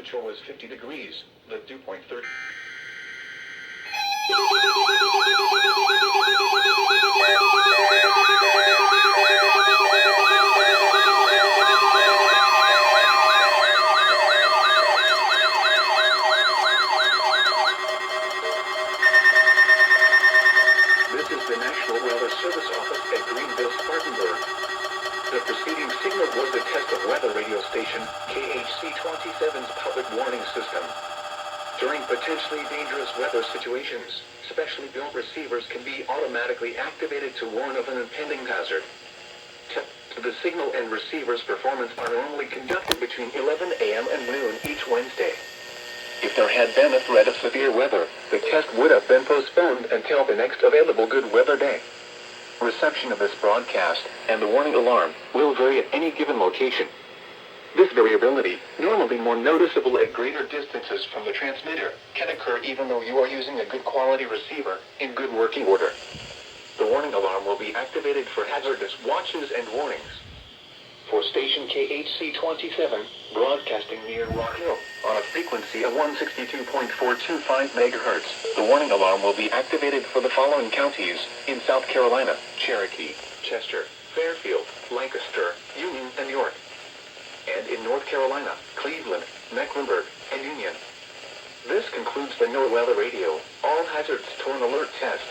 temperature was 50 degrees. The dew point 30. This is the National Weather Service Office at Greenville, Spartanburg. The preceding signal was a test of weather radio station KHC27's public warning system. During potentially dangerous weather situations, specially built receivers can be automatically activated to warn of an impending hazard. The signal and receiver's performance are normally conducted between 11 a.m. and noon each Wednesday. If there had been a threat of severe weather, the test would have been postponed until the next available good weather day. Reception of this broadcast and the warning alarm will vary at any given location. This variability, normally more noticeable at greater distances from the transmitter, can occur even though you are using a good quality receiver in good working order. The warning alarm will be activated for hazardous watches and warnings. For station KHC27, broadcasting near Rock Hill, on a frequency of 162.425 MHz, the warning alarm will be activated for the following counties in South Carolina: Cherokee, Chester, Fairfield, Lancaster, Union, and York. And in North Carolina, Cleveland, Mecklenburg, and Union. This concludes the NOAA Weather Radio All Hazards Torn Alert Test.